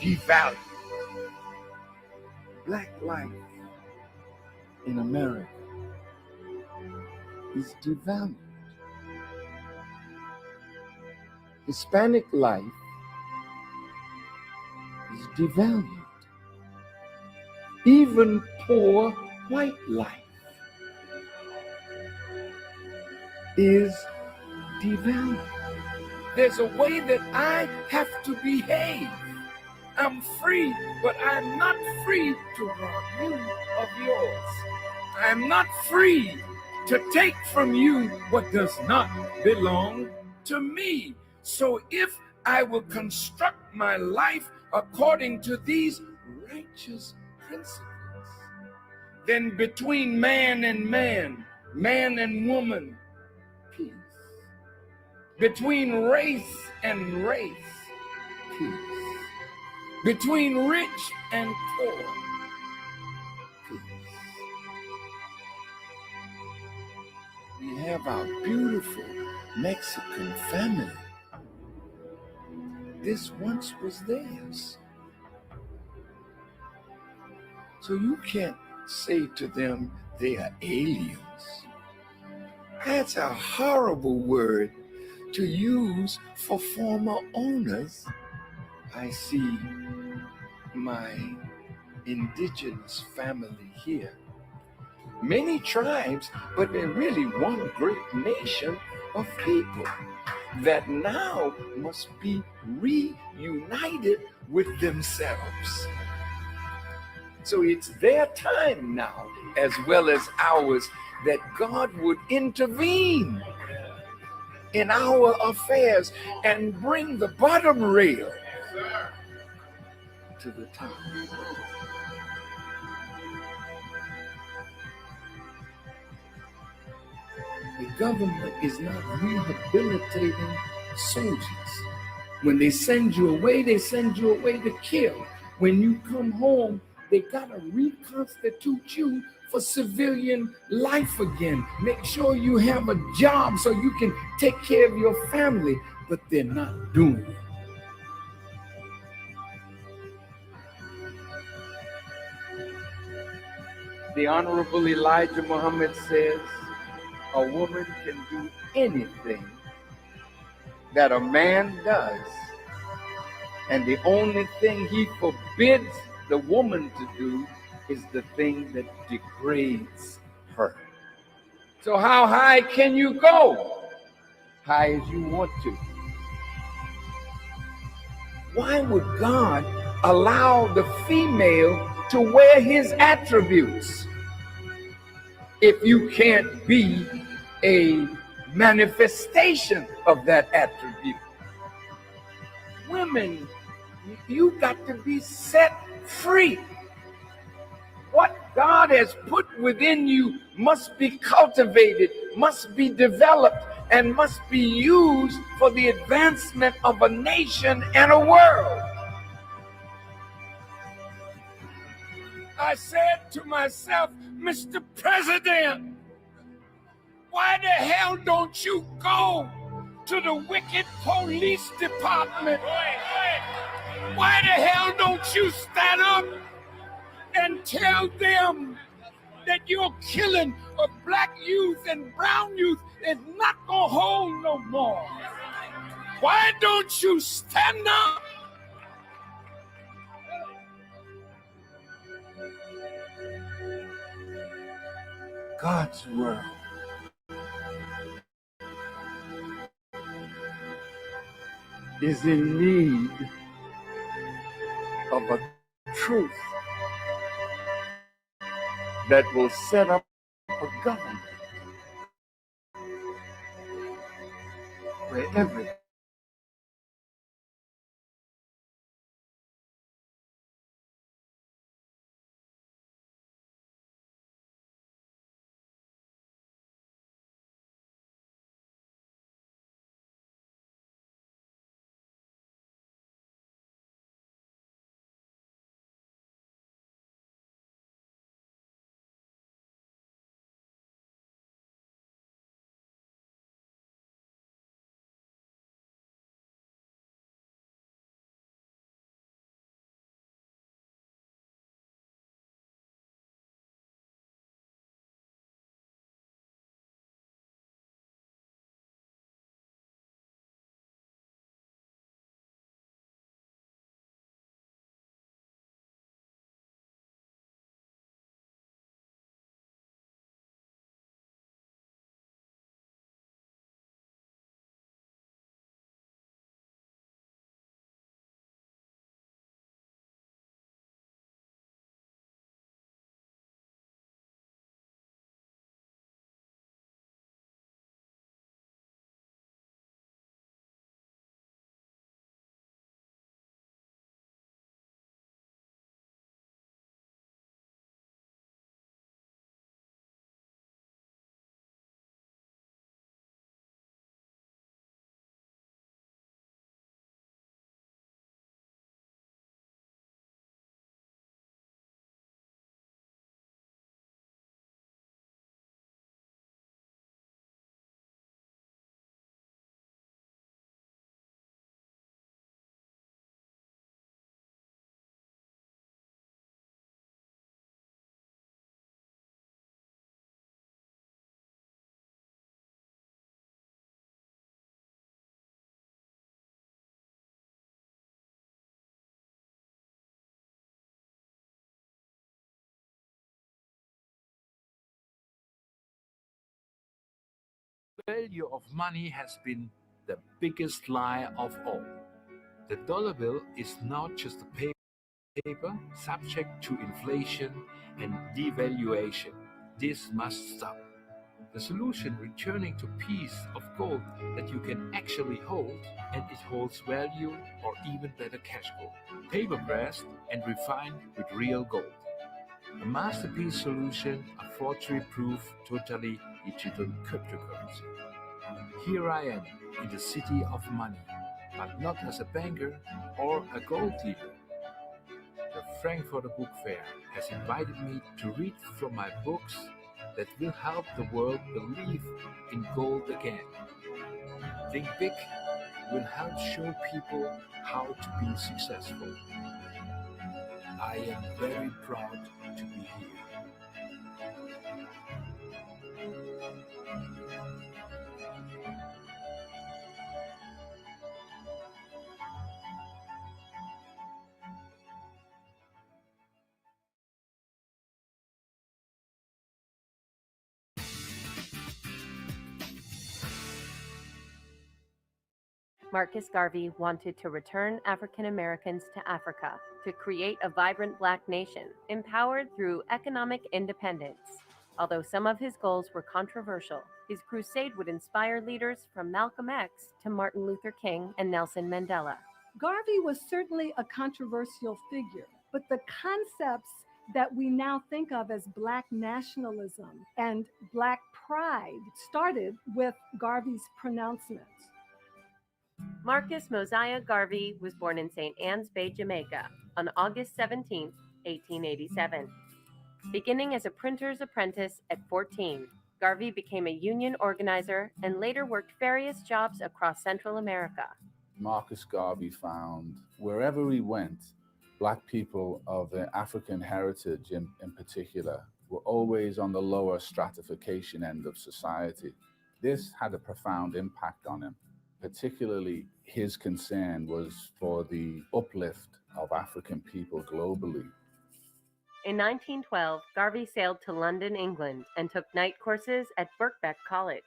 devalued. Black life in America is devalued. Hispanic life is devalued. Even poor white life is devalued. There's a way that I have to behave. I'm free, but I'm not free to rob you of yours. I'm not free to take from you what does not belong to me. So if I will construct my life according to these righteous principles, then between man and man, man and woman, peace. Between race and race, peace. Between rich and poor, peace. We have our beautiful Mexican family. This once was theirs. So you can't say to them they are aliens. That's a horrible word to use for former owners. I see my indigenous family here. Many tribes, but they're really one great nation of people that now must be reunited with themselves. So it's their time now, as well as ours, that God would intervene in our affairs and bring the bottom rail to the top. The government is not rehabilitating soldiers. When they send you away to kill. When you come home, they gotta reconstitute you for civilian life again. Make sure you have a job so you can take care of your family, but they're not doing it. The Honorable Elijah Muhammad says, a woman can do anything that a man does, and the only thing he forbids the woman to do is the thing that degrades her. So how high can you go? High as you want to. Why would God allow the female to wear his attributes if you can't be a manifestation of that attribute? Women, you got to be set free. What God has put within you must be cultivated, must be developed, and must be used for the advancement of a nation and a world. I said to myself, Mr. President, why the hell don't you go to the wicked police department? Why the hell don't you stand up and tell them that your killing of black youth and brown youth is not gonna hold no more? Why don't you stand up? God's world is in need of a truth that will set up a government where every value of money has been the biggest lie of all. The dollar bill is not just a paper subject to inflation and devaluation. This must stop. The solution returning to piece of gold that you can actually hold and it holds value or even better cash gold. Paper pressed and refined with real gold. A masterpiece solution, a forgery-proof, totally digital cryptocurrency. Here I am in the city of money, but not as a banker or a gold dealer. The Frankfurter Book Fair has invited me to read from my books that will help the world believe in gold again. Think Big will help show people how to be successful. I am very proud to be here. Marcus Garvey wanted to return African Americans to Africa to create a vibrant Black nation, empowered through economic independence. Although some of his goals were controversial, his crusade would inspire leaders from Malcolm X to Martin Luther King and Nelson Mandela. Garvey was certainly a controversial figure, but the concepts that we now think of as Black nationalism and Black pride started with Garvey's pronouncements. Marcus Mosiah Garvey was born in St. Ann's Bay, Jamaica, on August 17, 1887. Beginning as a printer's apprentice at 14, Garvey became a union organizer and later worked various jobs across Central America. Marcus Garvey found wherever he went, Black people of African heritage in particular were always on the lower stratification end of society. This had a profound impact on him. Particularly, his concern was for the uplift of African people globally. In 1912, Garvey sailed to London, England, and took night courses at Birkbeck College.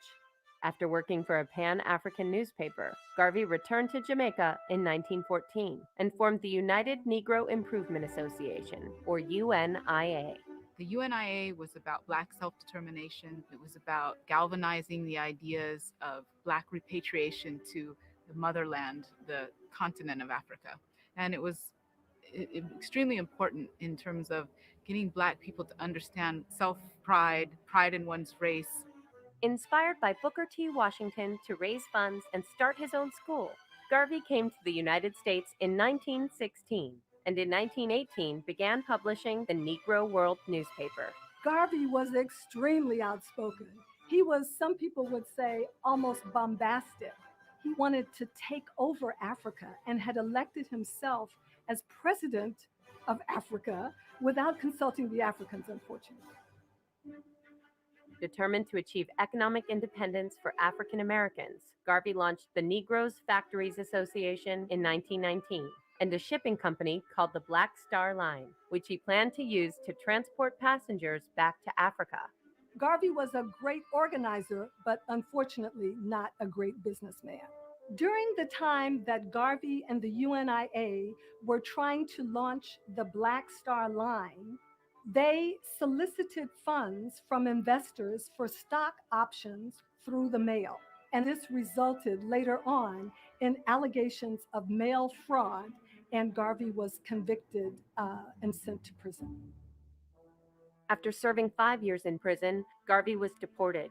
After working for a Pan-African newspaper, Garvey returned to Jamaica in 1914 and formed the United Negro Improvement Association, or UNIA. The UNIA was about Black self-determination. It was about galvanizing the ideas of Black repatriation to the motherland, the continent of Africa. And it was extremely important in terms of getting Black people to understand self-pride, pride in one's race. Inspired by Booker T. Washington to raise funds and start his own school, Garvey came to the United States in 1916. And in 1918 began publishing the Negro World newspaper. Garvey was extremely outspoken. He was, some people would say, almost bombastic. He wanted to take over Africa and had elected himself as president of Africa without consulting the Africans, unfortunately. Determined to achieve economic independence for African Americans, Garvey launched the Negroes Factories Association in 1919. And a shipping company called the Black Star Line, which he planned to use to transport passengers back to Africa. Garvey was a great organizer, but unfortunately not a great businessman. During the time that Garvey and the UNIA were trying to launch the Black Star Line, they solicited funds from investors for stock options through the mail. And this resulted later on in allegations of mail fraud, and Garvey was convicted and sent to prison. After serving 5 years in prison, Garvey was deported.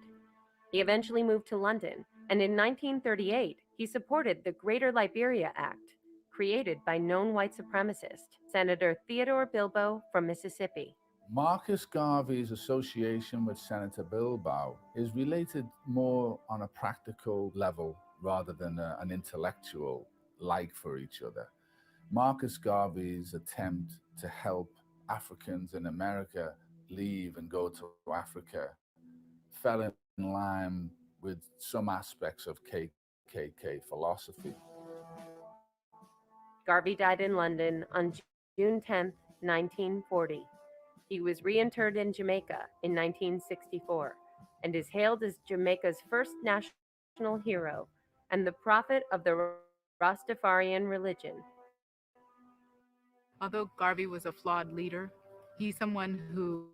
He eventually moved to London, and in 1938, he supported the Greater Liberia Act, created by known white supremacist, Senator Theodore Bilbo from Mississippi. Marcus Garvey's association with Senator Bilbo is related more on a practical level rather than an intellectual like for each other. Marcus Garvey's attempt to help Africans in America leave and go to Africa fell in line with some aspects of KKK philosophy. Garvey died in London on June 10, 1940. He was reinterred in Jamaica in 1964 and is hailed as Jamaica's first national national hero and the prophet of the Rastafarian religion. Although Garvey was a flawed leader, he's someone who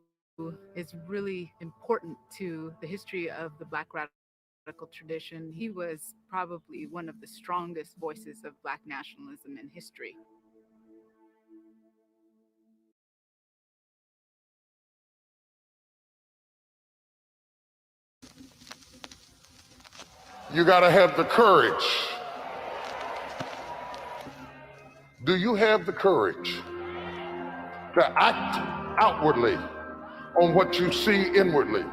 is really important to the history of the Black radical tradition. He was probably one of the strongest voices of Black nationalism in history. You got to have the courage. Do you have the courage to act outwardly on what you see inwardly?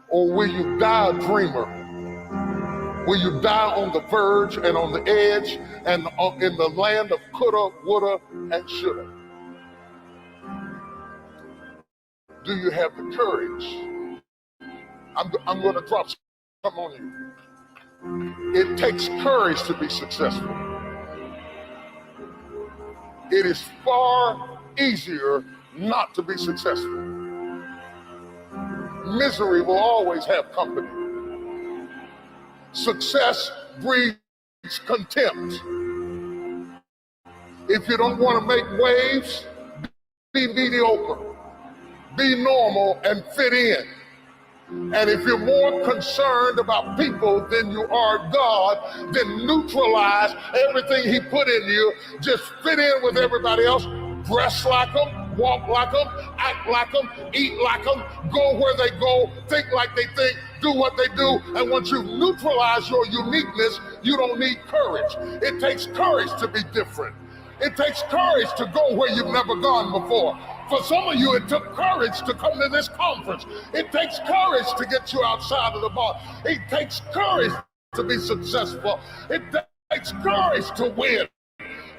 Or will you die a dreamer? Will you die on the verge and on the edge and in the land of coulda, woulda, and shoulda? Do you have the courage? I'm going to drop some on you. It takes courage to be successful. It is far easier not to be successful. Misery will always have company. Success breeds contempt. If you don't want to make waves, be mediocre, be normal, and fit in. And if you're more concerned about people than you are God, then neutralize everything He put in you. Just fit in with everybody else. Dress like them, walk like them, act like them, eat like them, go where they go, think like they think, do what they do. And once you neutralize your uniqueness, you don't need courage. It takes courage to be different. It takes courage to go where you've never gone before. For some of you, it took courage to come to this conference. It takes courage to get you outside of the bar. It takes courage to be successful. It takes courage to win.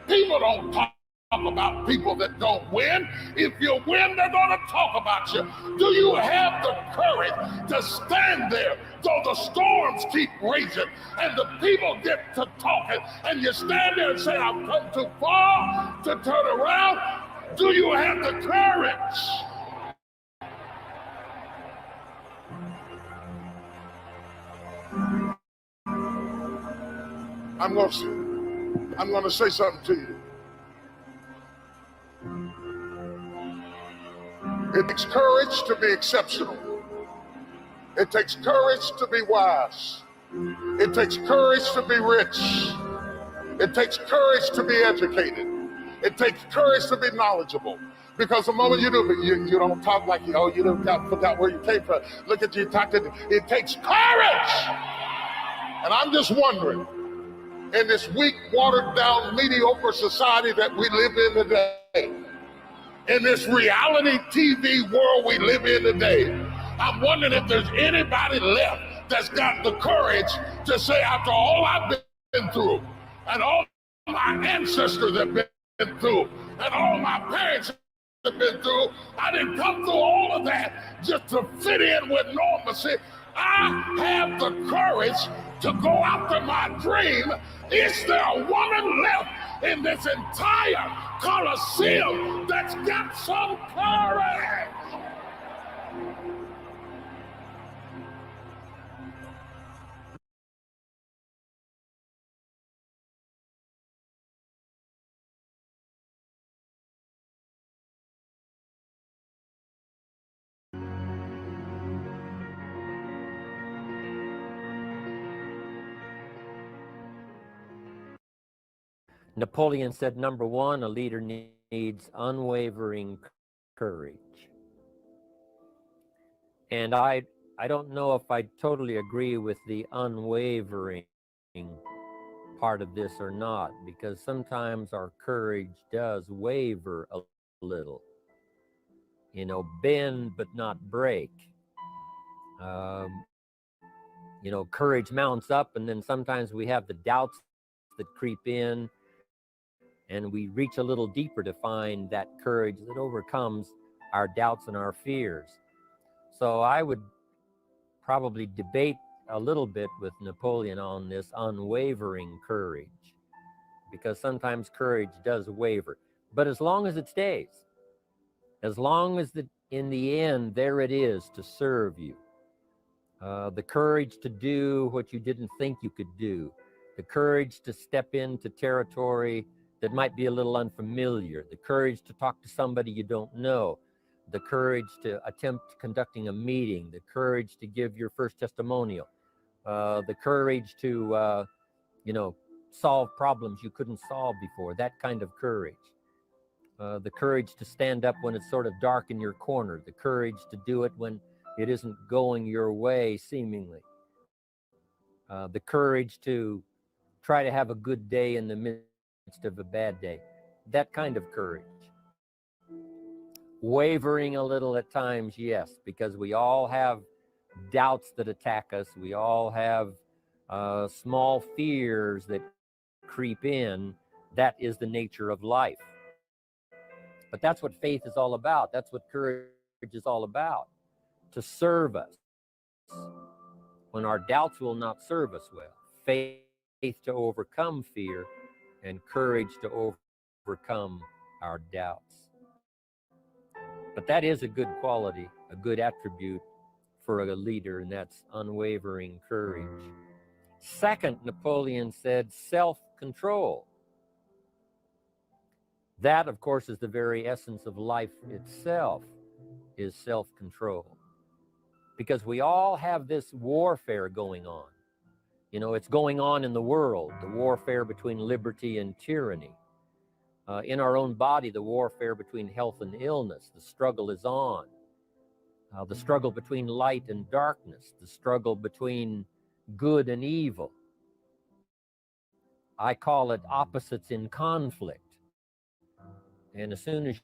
People don't talk about people that don't win. If you win, they're going to talk about you. Do you have the courage to stand there though the storms keep raging and the people get to talking and you stand there and say, I've come too far to turn around? Do you have the courage? I'm going to say something to you. It takes courage to be exceptional. It takes courage to be wise. It takes courage to be rich. It takes courage to be educated. It takes courage to be knowledgeable. Because the moment you do, you don't talk like, you don't forgot where you came from. Look at you talking. It takes courage. And I'm just wondering, in this weak, watered down, mediocre society that we live in today, in this reality TV world we live in today, I'm wondering if there's anybody left that's got the courage to say, after all I've been through, and all my ancestors have been through, and all my parents have been through, I didn't come through all of that just to fit in with normalcy. I have the courage to go after my dream. Is there a woman left in this entire Coliseum that's got some courage? Napoleon said, number one, a leader needs unwavering courage. And I don't know if I totally agree with the unwavering part of this or not, because sometimes our courage does waver a little. Bend but not break. Courage mounts up, and then sometimes we have the doubts that creep in, and we reach a little deeper to find that courage that overcomes our doubts and our fears. So I would probably debate a little bit with Napoleon on this unwavering courage, because sometimes courage does waver. But as long as it stays, as long as in the end there it is to serve you, the courage to do what you didn't think you could do, the courage to step into territory that might be a little unfamiliar, the courage to talk to somebody you don't know, the courage to attempt conducting a meeting, the courage to give your first testimonial, the courage to, solve problems you couldn't solve before, that kind of courage. The courage to stand up when it's sort of dark in your corner, the courage to do it when it isn't going your way, seemingly. The courage to try to have a good day in the midst of a bad day, that kind of courage. Wavering a little at times, yes, because we all have doubts that attack us. We all have small fears that creep in. That is the nature of life. But that's what faith is all about. That's what courage is all about, to serve us when our doubts will not serve us well. Faith to overcome fear, and courage to overcome our doubts. But that is a good quality, a good attribute for a leader, and that's unwavering courage. Second, Napoleon said self-control. That, of course, is the very essence of life itself, is self-control. Because we all have this warfare going on. You know, it's going on in the world, the warfare between liberty and tyranny. In our own body, the warfare between health and illness, the struggle is on. The struggle between light and darkness, the struggle between good and evil. I call it opposites in conflict. And as soon as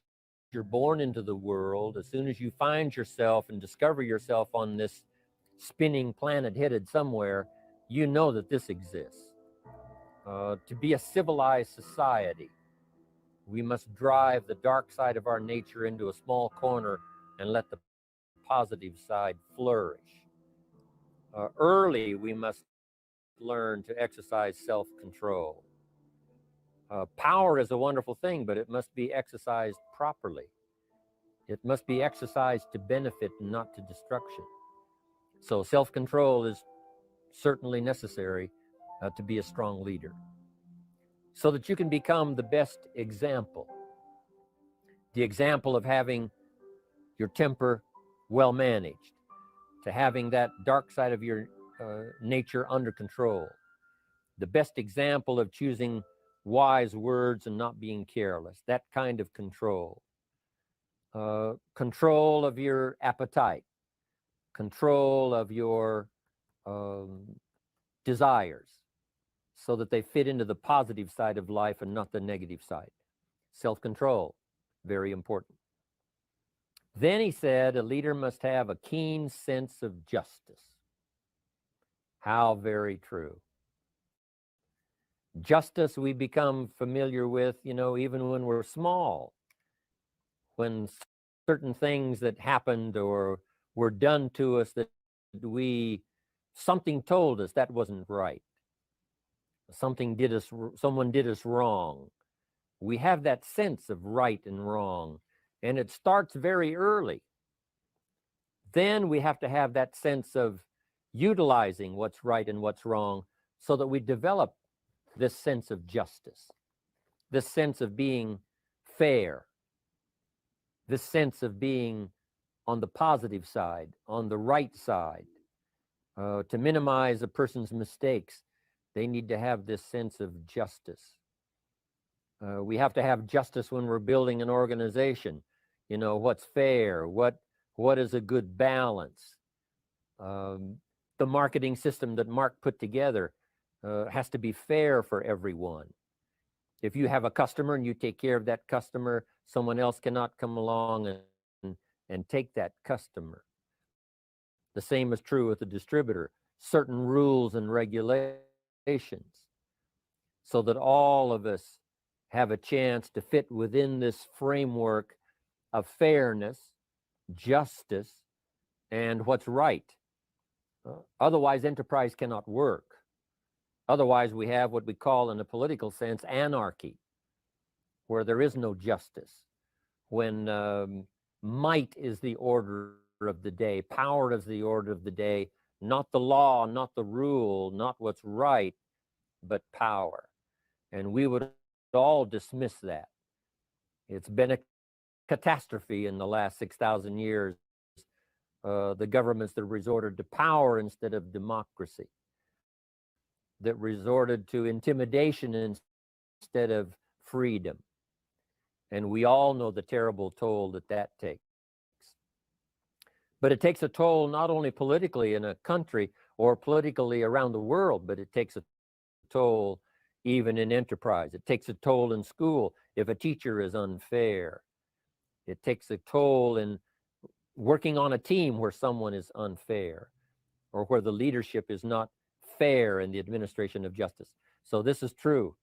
you're born into the world, as soon as you find yourself and discover yourself on this spinning planet headed somewhere, you know that this exists. To be a civilized society, we must drive the dark side of our nature into a small corner and let the positive side flourish. Early, we must learn to exercise self-control. Power is a wonderful thing, but it must be exercised properly. It must be exercised to benefit and not to destruction. So self-control is certainly necessary to be a strong leader, so that you can become the best example. The example of having your temper well managed, to having that dark side of your nature under control. The best example of choosing wise words and not being careless, that kind of control. Control of your appetite, control of your desires, so that they fit into the positive side of life and not the negative side. Self-control, very important. Then he said, a leader must have a keen sense of justice. How very true. Justice we become familiar with, even when we're small. When certain things that happened or were done to us that something told us that wasn't right. Someone did us wrong. We have that sense of right and wrong, and it starts very early. Then we have to have that sense of utilizing what's right and what's wrong, so that we develop this sense of justice, this sense of being fair, this sense of being on the positive side, on the right side. To minimize a person's mistakes, they need to have this sense of justice. We have to have justice when we're building an organization. What's fair, what is a good balance. The marketing system that Mark put together has to be fair for everyone. If you have a customer and you take care of that customer, someone else cannot come along and take that customer. The same is true with the distributor. Certain rules and regulations, so that all of us have a chance to fit within this framework of fairness, justice, and what's right. Otherwise, enterprise cannot work. Otherwise, we have what we call, in a political sense, anarchy, where there is no justice, when might is the order of the day, power is the order of the day, not the law, not the rule, not what's right, but power. And we would all dismiss that. It's been a catastrophe in the last 6,000 years. The governments that resorted to power instead of democracy, that resorted to intimidation instead of freedom. And we all know the terrible toll that that takes. But it takes a toll not only politically in a country or politically around the world, but it takes a toll even in enterprise. It takes a toll in school if a teacher is unfair. It takes a toll in working on a team where someone is unfair or where the leadership is not fair in the administration of justice. So this is true,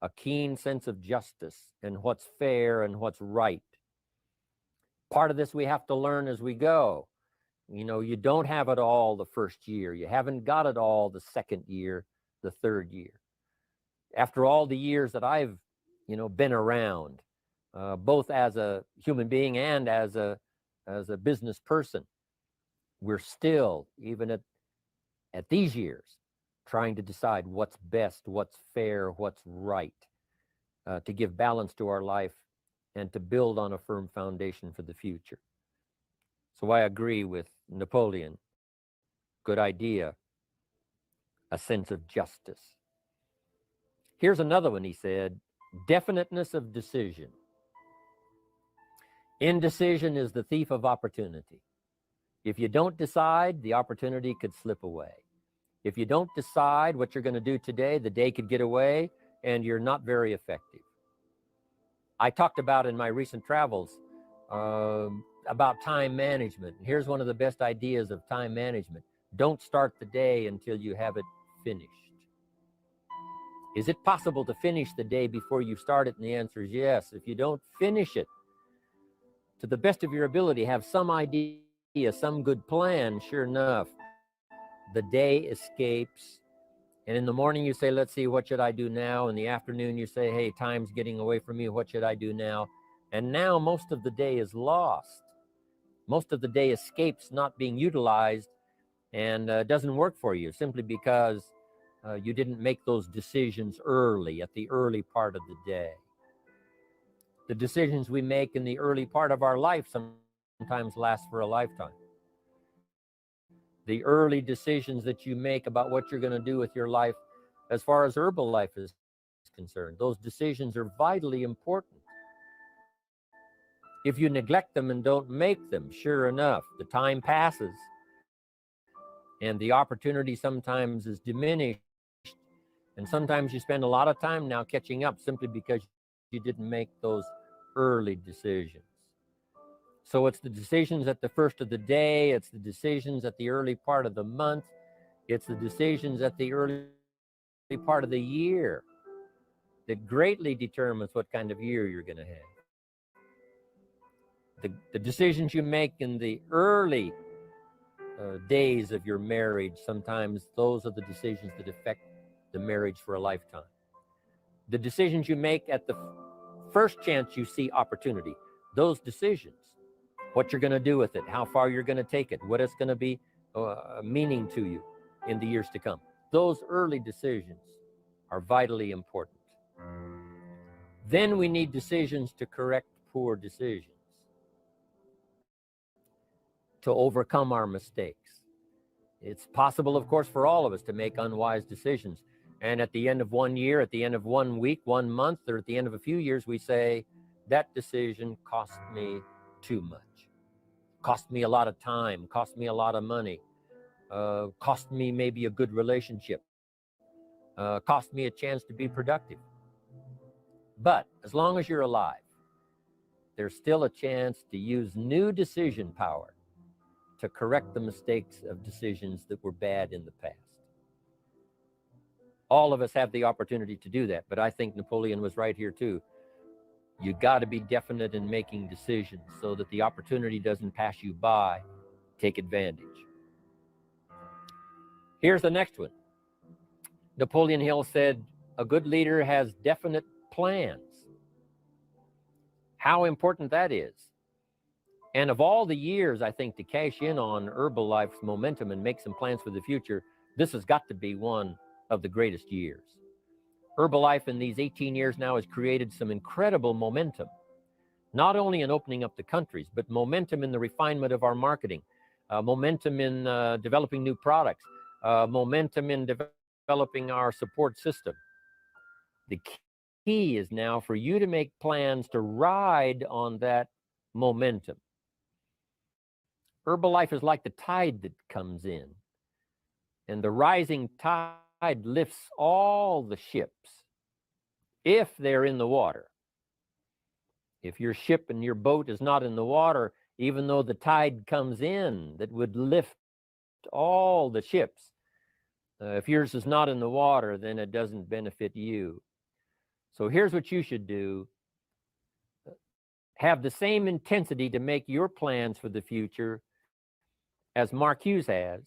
a keen sense of justice and what's fair and what's right. Part of this we have to learn as we go. You know, you don't have it all the first year. You haven't got it all the second year, the third year. After all the years that I've, been around, both as a human being and as a business person, we're still, even at these years, trying to decide what's best, what's fair, what's right, to give balance to our life and to build on a firm foundation for the future. So I agree with Napoleon. Good idea. A sense of justice. Here's another one, he said, definiteness of decision. Indecision is the thief of opportunity. If you don't decide, the opportunity could slip away. If you don't decide what you're going to do today, the day could get away and you're not very effective. I talked about in my recent travels about time management. Here's one of the best ideas of time management. Don't start the day until you have it finished. Is it possible to finish the day before you start it? And the answer is yes. If you don't finish it to the best of your ability, have some idea, some good plan, sure enough, the day escapes. And in the morning you say, let's see, what should I do now? In the afternoon you say, hey, time's getting away from me. What should I do now? And now most of the day is lost. Most of the day escapes not being utilized and doesn't work for you simply because you didn't make those decisions early, at the early part of the day. The decisions we make in the early part of our life sometimes last for a lifetime. The early decisions that you make about what you're going to do with your life, as far as Herbalife is concerned, those decisions are vitally important. If you neglect them and don't make them, sure enough, the time passes and the opportunity sometimes is diminished. And sometimes you spend a lot of time now catching up simply because you didn't make those early decisions. So it's the decisions at the first of the day, it's the decisions at the early part of the month, it's the decisions at the early part of the year that greatly determines what kind of year you're going to have. The decisions you make in the early days of your marriage, sometimes those are the decisions that affect the marriage for a lifetime. The decisions you make at the first chance you see opportunity, those decisions, what you're going to do with it, how far you're going to take it, what it's going to be meaning to you in the years to come. Those early decisions are vitally important. Then we need decisions to correct poor decisions, to overcome our mistakes. It's possible, of course, for all of us to make unwise decisions. And at the end of 1 year, at the end of 1 week, 1 month, or at the end of a few years, we say, that decision cost me too much. Cost me a lot of time, cost me a lot of money, cost me maybe a good relationship, cost me a chance to be productive. But as long as you're alive, there's still a chance to use new decision power to correct the mistakes of decisions that were bad in the past. All of us have the opportunity to do that, but I think Napoleon was right here too. You got to be definite in making decisions so that the opportunity doesn't pass you by. Take advantage. Here's the next one. Napoleon Hill said, a good leader has definite plans. How important that is. And of all the years, I think, to cash in on Herbalife's momentum and make some plans for the future, this has got to be one of the greatest years. Herbalife in these 18 years now has created some incredible momentum, not only in opening up the countries, but momentum in the refinement of our marketing, momentum in developing new products, momentum in developing our support system. The key is now for you to make plans to ride on that momentum. Herbalife is like the tide that comes in, and the rising tide lifts all the ships if they're in the water. If your ship and your boat is not in the water, even though the tide comes in that would lift all the ships, if yours is not in the water, then it doesn't benefit you. So here's what you should do. Have the same intensity to make your plans for the future as Mark Hughes has,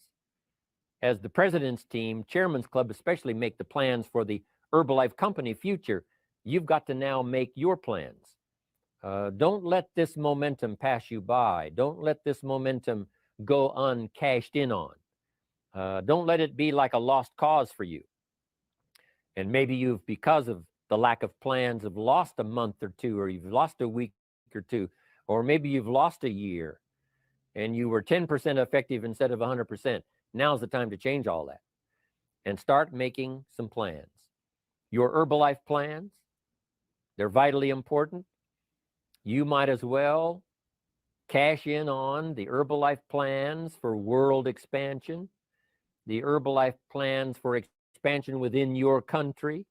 as the president's team, Chairman's Club especially, make the plans for the Herbalife company future. You've got to now make your plans. Don't let this momentum pass you by. Don't let this momentum go uncashed in on. Don't let it be like a lost cause for you. And maybe you've, because of the lack of plans, have lost a month or two, or you've lost a week or two, or maybe you've lost a year and you were 10% effective instead of 100%. Now's the time to change all that and start making some plans. Your Herbalife plans, they're vitally important. You might as well cash in on the Herbalife plans for world expansion, the Herbalife plans for expansion within your country,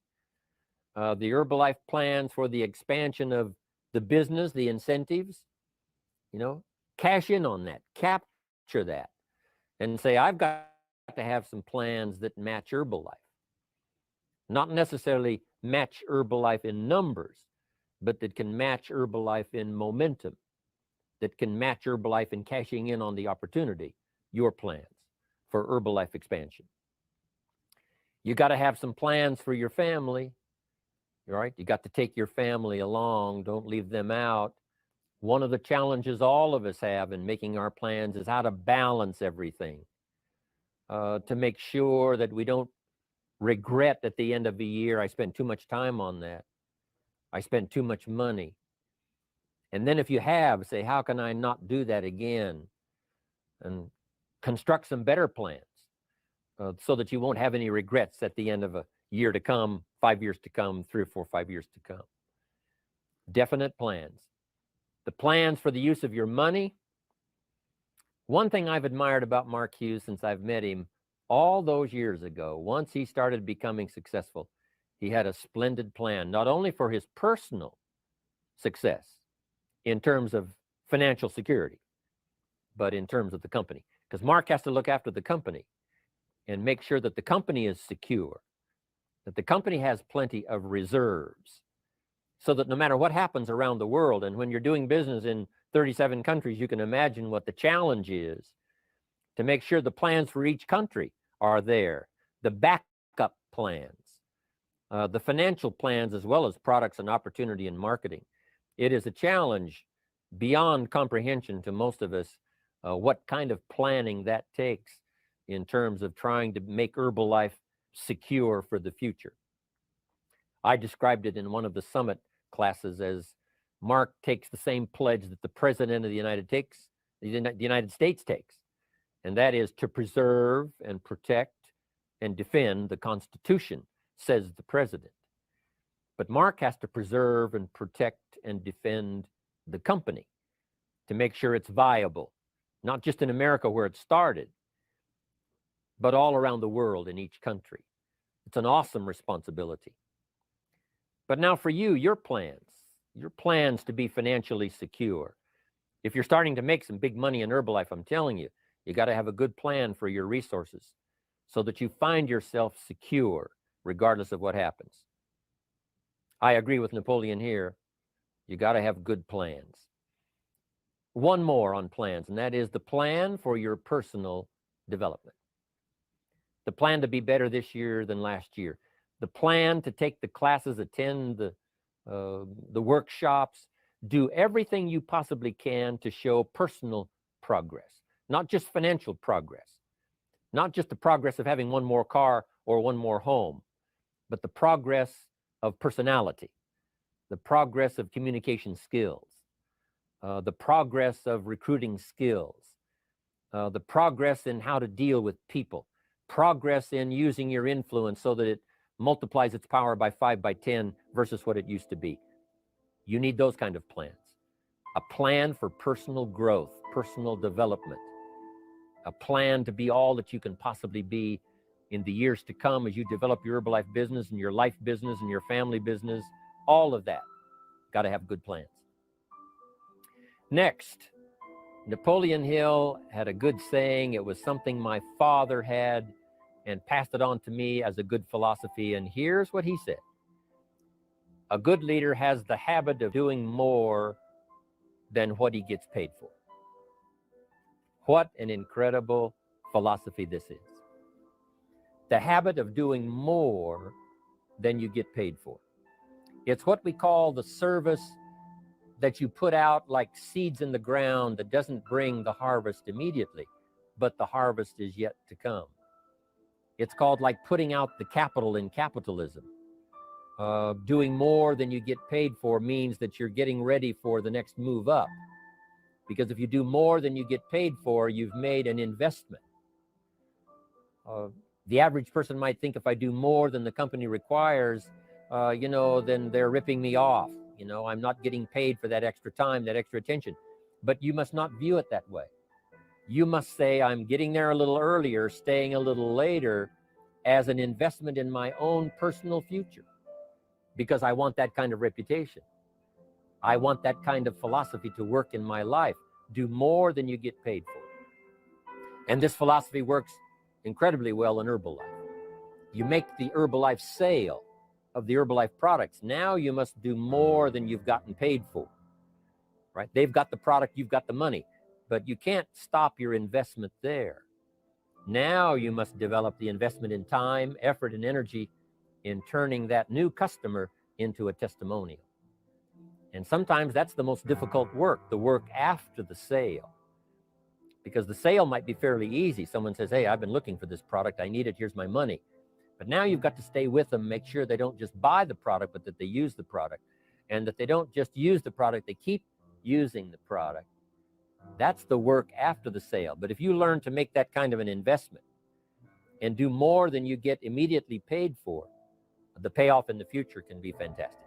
the Herbalife plans for the expansion of the business, the incentives. You know, cash in on that, capture that, and say, I've got to have some plans that match Herbalife. Not necessarily match Herbalife in numbers, but that can match Herbalife in momentum, that can match Herbalife in cashing in on the opportunity, your plans for Herbalife expansion. You got to have some plans for your family, right? You got to take your family along. Don't leave them out. One of the challenges all of us have in making our plans is how to balance everything, to make sure that we don't regret at the end of the year, I spent too much time on that. I spent too much money. And then if you have, say, how can I not do that again? And construct some better plans so that you won't have any regrets at the end of a year to come, 5 years to come, 3 or 4, 5 years to come. Definite plans. The plans for the use of your money. One thing I've admired about Mark Hughes since I've met him all those years ago, once he started becoming successful, he had a splendid plan, not only for his personal success in terms of financial security, but in terms of the company. Because Mark has to look after the company and make sure that the company is secure, that the company has plenty of reserves, so that no matter what happens around the world, and when you're doing business in 37 countries, you can imagine what the challenge is to make sure the plans for each country are there, the backup plans, the financial plans, as well as products and opportunity and marketing. It is a challenge beyond comprehension to most of us, what kind of planning that takes in terms of trying to make Herbalife secure for the future. I described it in one of the summit classes as Mark takes the same pledge that the President of the United States takes, and that is to preserve and protect and defend the Constitution, says the President. But Mark has to preserve and protect and defend the company to make sure it's viable, not just in America where it started, but all around the world in each country. It's an awesome responsibility. But now for you, your plans to be financially secure. If you're starting to make some big money in Herbalife, I'm telling you, you got to have a good plan for your resources so that you find yourself secure regardless of what happens. I agree with Napoleon here. You got to have good plans. One more on plans, and that is the plan for your personal development. The plan to be better this year than last year. The plan to take the classes, attend the workshops, Do everything you possibly can to show personal progress, not just financial progress, not just the progress of having one more car or one more home, but the progress of personality, the progress of communication skills, the progress of recruiting skills, the progress in how to deal with people, progress in using your influence so that it multiplies its power by 5 by 10 versus what it used to be. You need those kind of plans. A plan for personal growth, personal development, a plan to be all that you can possibly be in the years to come as you develop your Herbalife business and your life business and your family business, all of that. Got to have good plans. Next, Napoleon Hill had a good saying. It was something my father had and passed it on to me as a good philosophy. And here's what he said. A good leader has the habit of doing more than what he gets paid for. What an incredible philosophy this is. The habit of doing more than you get paid for. It's what we call the service that you put out like seeds in the ground that doesn't bring the harvest immediately, but the harvest is yet to come. It's called like putting out the capital in capitalism. Doing more than you get paid for means that you're getting ready for the next move up. Because if you do more than you get paid for, you've made an investment. The average person might think if I do more than the company requires, then they're ripping me off. I'm not getting paid for that extra time, that extra attention. But you must not view it that way. You must say, I'm getting there a little earlier, staying a little later as an investment in my own personal future. Because I want that kind of reputation. I want that kind of philosophy to work in my life. Do more than you get paid for. And this philosophy works incredibly well in Herbalife. You make the Herbalife sale of the Herbalife products. Now you must do more than you've gotten paid for, right? They've got the product, you've got the money, but you can't stop your investment there. Now you must develop the investment in time, effort, and energy in turning that new customer into a testimonial. And sometimes that's the most difficult work, the work after the sale. Because the sale might be fairly easy. Someone says, hey, I've been looking for this product. I need it. Here's my money. But now you've got to stay with them, make sure they don't just buy the product, but that they use the product. And that they don't just use the product, they keep using the product. That's the work after the sale. But if you learn to make that kind of an investment and do more than you get immediately paid for, the payoff in the future can be fantastic.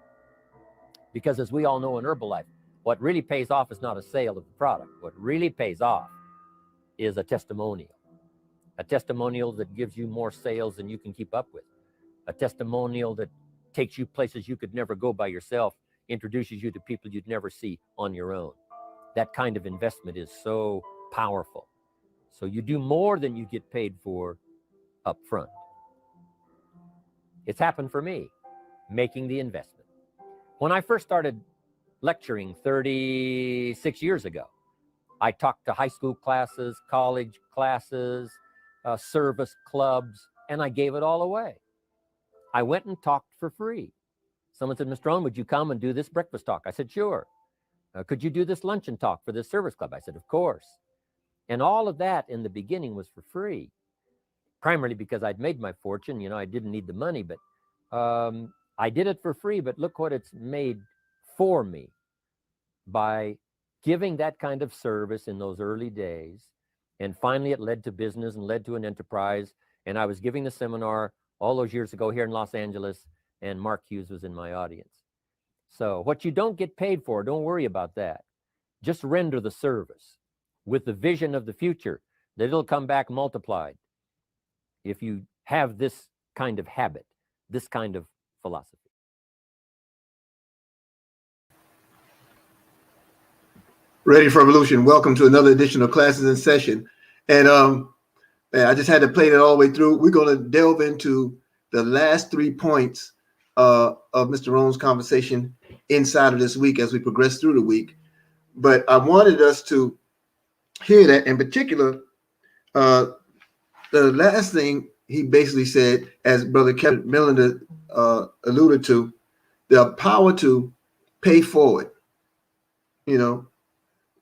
Because as we all know in Herbalife, what really pays off is not a sale of the product. What really pays off is a testimonial that gives you more sales than you can keep up with, a testimonial that takes you places you could never go by yourself, introduces you to people you'd never see on your own. That kind of investment is so powerful. So you do more than you get paid for up front. It's happened for me, making the investment. When I first started lecturing 36 years ago, I talked to high school classes, college classes, service clubs, and I gave it all away. I went and talked for free. Someone said, Mr. Rohn, would you come and do this breakfast talk? I said, sure. Could you do this luncheon talk for this service club? I said, of course. And all of that in the beginning was for free, primarily because I'd made my fortune. I didn't need the money, but I did it for free. But look what it's made for me by giving that kind of service in those early days. And finally, it led to business and led to an enterprise. And I was giving the seminar all those years ago here in Los Angeles, and Mark Hughes was in my audience. So what you don't get paid for, don't worry about that. Just render the service with the vision of the future that it'll come back multiplied if you have this kind of habit, this kind of philosophy. Ready for Revolution. Welcome to another edition of Classes in Session. And I just had to play that all the way through. We're going to delve into the last 3 points of Mr. Rohn's conversation inside of this week as we progress through the week. But I wanted us to hear that in particular. The last thing he basically said, as Brother Kevin Millender alluded to, the power to pay forward. you know,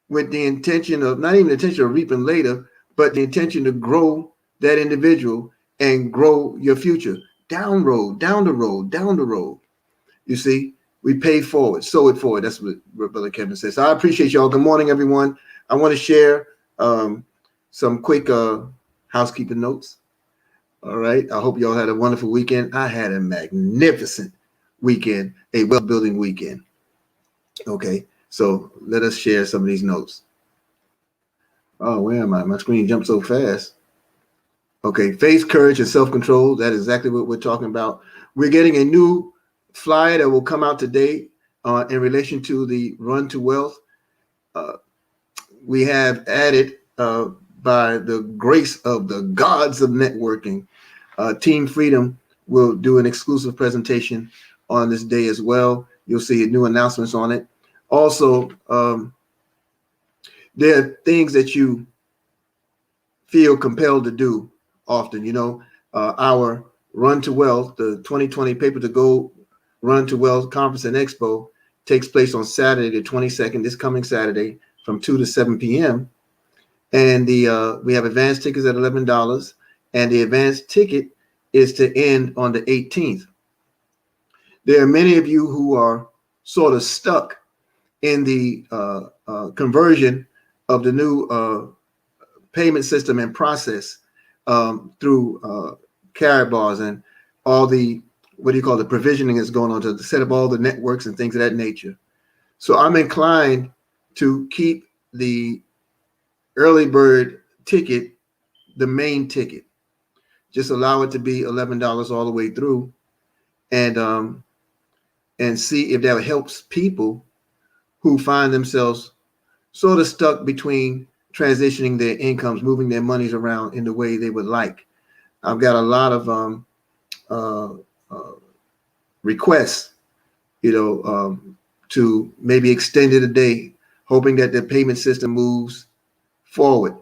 with the intention of not even the intention of reaping later, but the intention to grow that individual and grow your future down the road. You see, we pay forward, sow it forward. That's what Brother Kevin says. So I appreciate y'all. Good morning, everyone. I want to share some quick housekeeping notes. All right. I hope y'all had a wonderful weekend. I had a magnificent weekend, a well-building weekend. Okay. So let us share some of these notes. Oh, where am I? My screen jumped so fast. Okay. Faith, courage, and self-control. That is exactly what we're talking about. We're getting a new flyer that will come out today in relation to the Run to Wealth. We have added, by the grace of the gods of networking, Team Freedom will do an exclusive presentation on this day as well. You'll see new announcements on it. Also, there are things that you feel compelled to do often. You know, our Run to Wealth, the 2020 Paper to Go Run to Wealth Conference and Expo takes place on Saturday, the 22nd, this coming Saturday, from 2 to 7 p.m. And we have advanced tickets at $11, and the advanced ticket is to end on the 18th. There are many of you who are sort of stuck in the conversion of the new payment system and process through Karatbars and all the, what do you call the provisioning is going on to set up all the networks and things of that nature. So I'm inclined to keep the early bird ticket the main ticket. Just allow it to be $11 all the way through, and see if that helps people who find themselves sort of stuck between transitioning their incomes, moving their monies around in the way they would like. I've got a lot of requests, you know, to maybe extend it a day, hoping that the payment system moves forward.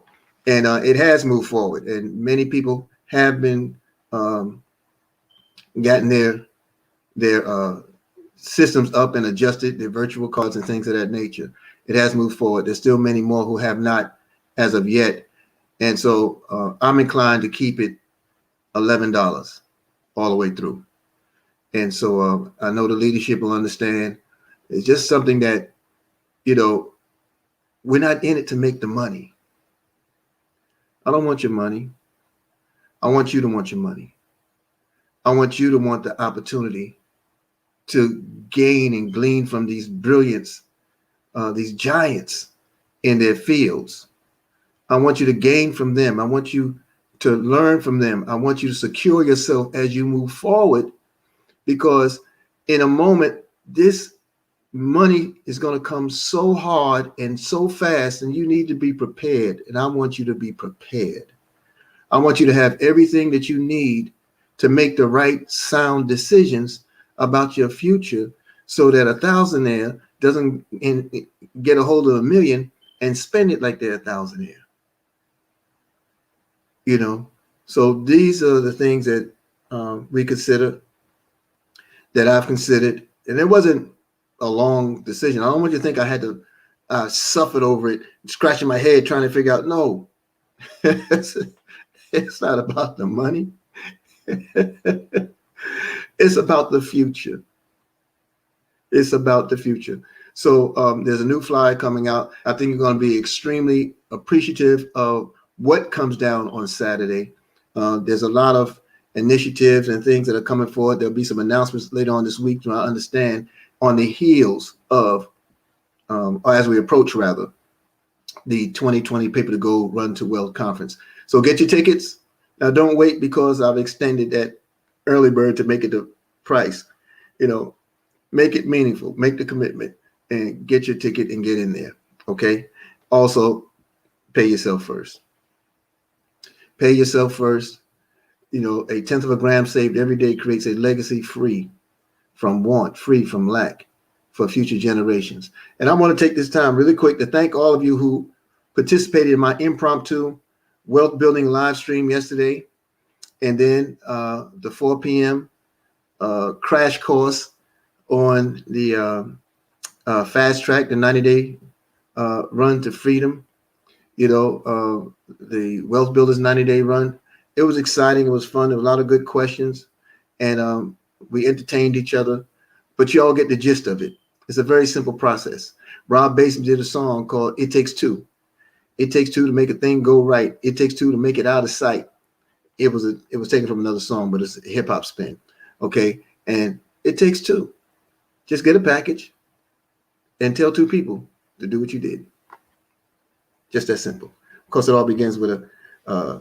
And it has moved forward, and many people have been gotten their systems up and adjusted, their virtual cards and things of that nature. It has moved forward. There's still many more who have not as of yet. And so I'm inclined to keep it $11 all the way through. And so I know the leadership will understand. It's just something that, you know, we're not in it to make the money. I don't want your money. I want you to want your money. I want you to want the opportunity to gain and glean from these brilliance, these giants in their fields. I want you to gain from them. I want you to learn from them. I want you to secure yourself as you move forward, because in a moment, this money is going to come so hard and so fast, and you need to be prepared. And I want you to be prepared. I want you to have everything that you need to make the right sound decisions about your future, so that a thousandaire doesn't get a hold of $1 million and spend it like they're a thousandaire. You know, so these are the things that we consider, that I've considered, and it wasn't a long decision. I don't want you to think I had to suffer over it, scratching my head trying to figure out. No, it's not about the money. It's about the future. It's about the future. So there's a new flyer coming out. I think you're going to be extremely appreciative of what comes down on Saturday. There's a lot of initiatives and things that are coming forward. There'll be some announcements later on this week, to understand, on the heels of, or as we approach rather, the 2020 Paper to Go Run to Wealth Conference. So get your tickets. Now don't wait, because I've extended that early bird to make it the price. You know, make it meaningful, make the commitment, and get your ticket and get in there. Okay. Also, pay yourself first. Pay yourself first. You know, a 1/10 of a gram saved every day creates a legacy free from want, free from lack, for future generations. And I want to take this time really quick to thank all of you who participated in my impromptu wealth building live stream yesterday, and then the 4 p.m. Crash course on the fast track, the 90-day run to freedom, the Wealth Builders 90-day run. It was exciting. It was fun. There were a lot of good questions, and we entertained each other. But you all get the gist of it. It's a very simple process. Rob Basin did a song called "It Takes Two." It takes two to make a thing go right. It takes two to make it out of sight. It was taken from another song, but it's a hip hop spin. Okay, and it takes two. Just get a package and tell two people to do what you did. Just that simple. Of course, it all begins with a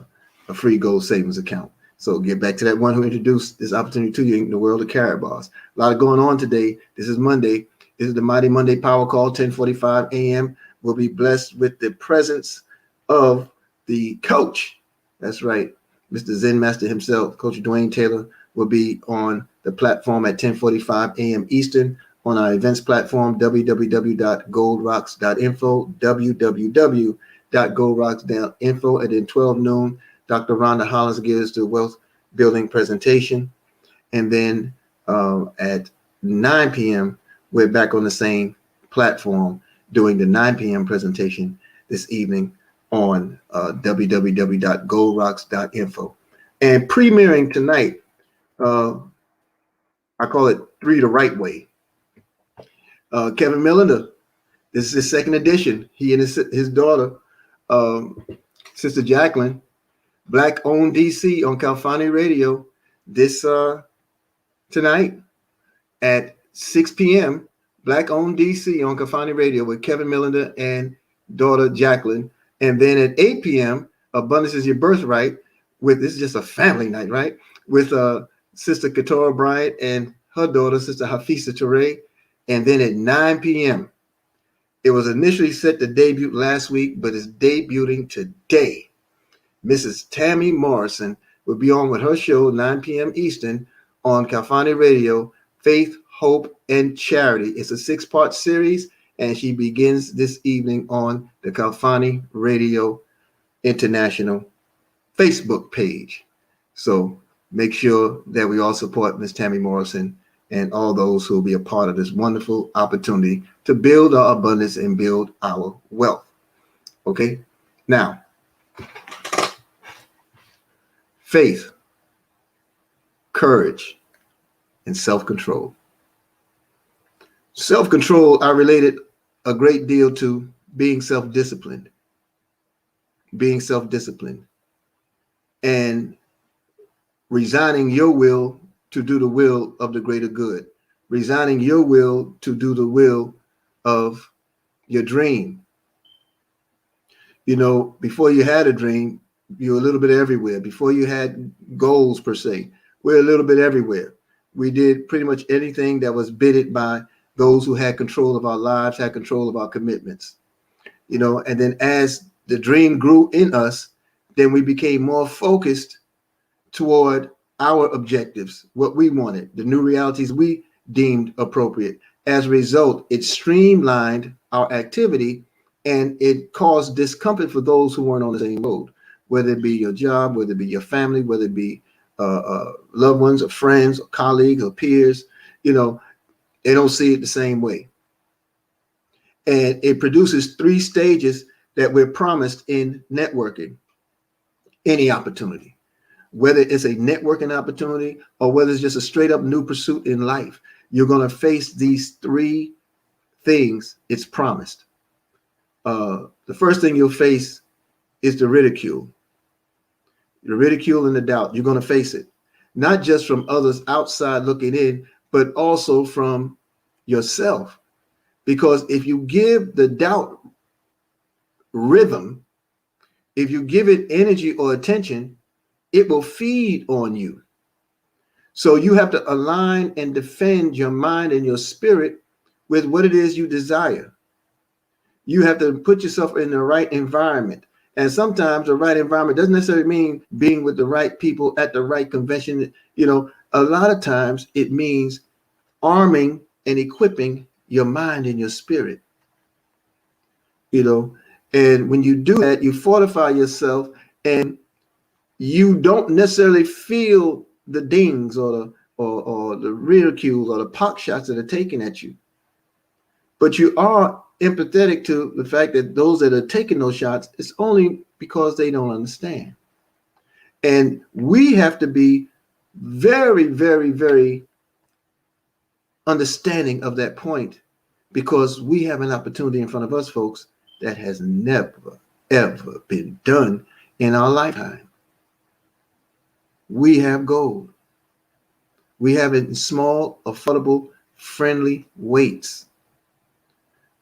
free gold savings account. So get back to that one who introduced this opportunity to you in the world of Carrot Bars. A lot going on today. This is Monday. This is the Mighty Monday Power Call, 10:45 a.m. We'll be blessed with the presence of the coach. That's right. Mr. Zen Master himself, Coach Dwayne Taylor, will be on the platform at 10:45 a.m. Eastern on our events platform, www.goldrocks.info, www.goldrocks.info. And then 12 noon, Dr. Rhonda Hollins gives the wealth building presentation. And then at 9 p.m., we're back on the same platform doing the 9 p.m. presentation this evening on www.goldrocks.info. And premiering tonight, I call it Three the Right Way. Kevin Millender, this is his second edition. He and his daughter, Sister Jacqueline, Black Owned DC on Kalfani Radio this tonight at 6 p.m. Black Owned DC on Kalfani Radio with Kevin Millender and daughter Jacqueline. And then at 8 p.m., Abundance is Your Birthright with, this is just a family night, right? With Sister Katora Bryant and her daughter, Sister Hafisa Touré. And then at 9 p.m., it was initially set to debut last week, but it's debuting today. Mrs. Tammy Morrison will be on with her show, 9 p.m. Eastern, on Kalfani Radio, Faith, Hope, and Charity. It's a 6-part series, and she begins this evening on the Kalfani Radio International Facebook page. So make sure that we all support Miss Tammy Morrison and all those who will be a part of this wonderful opportunity to build our abundance and build our wealth. Okay? Now, faith, courage, and self-control. Self-control, I related a great deal to being self-disciplined. Being self-disciplined. And resigning your will to do the will of the greater good. Resigning your will to do the will of your dream. You know, before you had a dream, you're a little bit everywhere. Before you had goals per se, we're a little bit everywhere. We did pretty much anything that was bidded by those who had control of our lives, had control of our commitments. You know, and then as the dream grew in us, then we became more focused toward our objectives, what we wanted, the new realities we deemed appropriate. As a result, it streamlined our activity and it caused discomfort for those who weren't on the same road, whether it be your job, whether it be your family, whether it be loved ones or friends or colleagues or peers. You know, they don't see it the same way. And it produces 3 stages that we're promised in networking, any opportunity. Whether it's a networking opportunity or whether it's just a straight up new pursuit in life, you're going to face these 3 things it's promised. The first thing you'll face is the ridicule. The ridicule and the doubt. You're going to face it, not just from others outside looking in, but also from yourself. Because if you give the doubt rhythm, if you give it energy or attention, it will feed on you. So you have to align and defend your mind and your spirit with what it is you desire. You have to put yourself in the right environment. And sometimes the right environment doesn't necessarily mean being with the right people at the right convention. You know, a lot of times it means arming and equipping your mind and your spirit. You know, and when you do that, you fortify yourself and you don't necessarily feel the dings or the ridicule or the pop shots that are taken at you, but you are empathetic to the fact that those that are taking those shots, it's only because they don't understand. And we have to be very, very, very understanding of that point, because we have an opportunity in front of us, folks, that has never, ever been done in our lifetime. We have gold. We have it in small, affordable, friendly weights.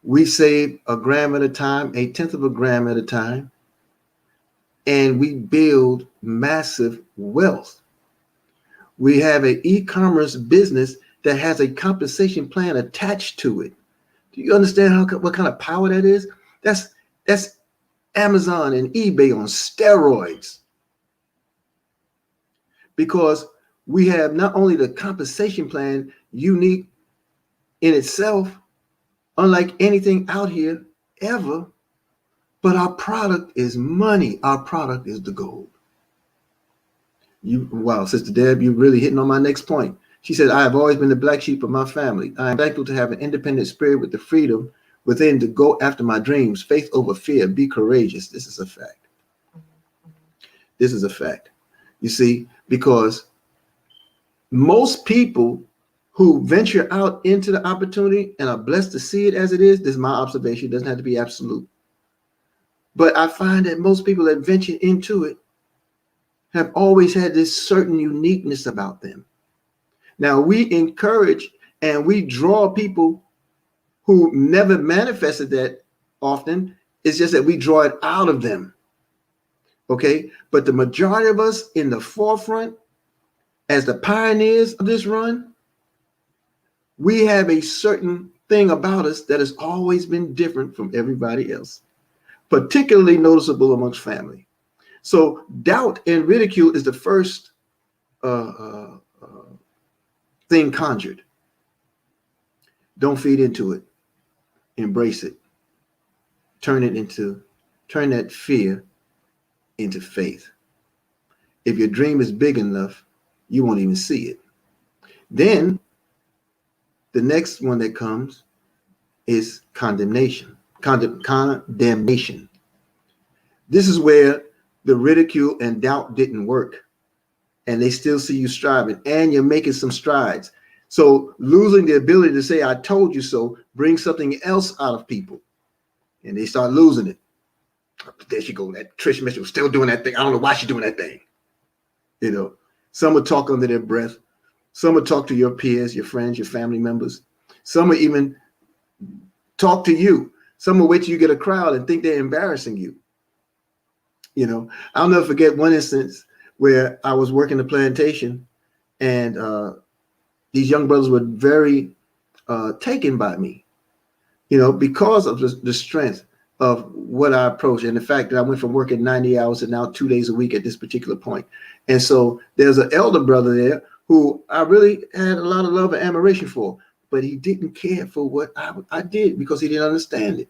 We save a gram at a time, a tenth of a gram at a time, and we build massive wealth. We have an e-commerce business that has a compensation plan attached to it. Do you understand what kind of power that is? That's Amazon and eBay on steroids. Because we have not only the compensation plan unique in itself, unlike anything out here ever, but our product is money. Our product is the gold. Wow, Sister Deb, you're really hitting on my next point. She said, I have always been the black sheep of my family. I am thankful to have an independent spirit with the freedom within to go after my dreams. Faith over fear. Be courageous. This is a fact. This is a fact. You see, because most people who venture out into the opportunity and are blessed to see it as it is, this is my observation, it doesn't have to be absolute. But I find that most people that venture into it have always had this certain uniqueness about them. Now, we encourage and we draw people who never manifested that often. It's just that we draw it out of them. Okay. But the majority of us in the forefront, as the pioneers of this run, we have a certain thing about us that has always been different from everybody else, particularly noticeable amongst family. So doubt and ridicule is the first thing conjured. Don't feed into it. Embrace it. Turn that fear into faith. If your dream is big enough, you won't even see it. Then the next one that comes is condemnation. Condemnation. This is where the ridicule and doubt didn't work, and they still see you striving, and you're making some strides. So losing the ability to say, I told you so, brings something else out of people, and they start losing it. There she go, that Trish Mitchell still doing that thing. I don't know why she's doing that thing. You know, some will talk under their breath. Some will talk to your peers, your friends, your family members. Some will even talk to you. Some will wait till you get a crowd and think they're embarrassing you. You know, I'll never forget one instance where I was working the plantation, and these young brothers were very taken by me, you know, because of the strength of what I approached and the fact that I went from working 90 hours to now 2 days a week at this particular point. And so there's an elder brother there who I really had a lot of love and admiration for, but he didn't care for what I did because he didn't understand it.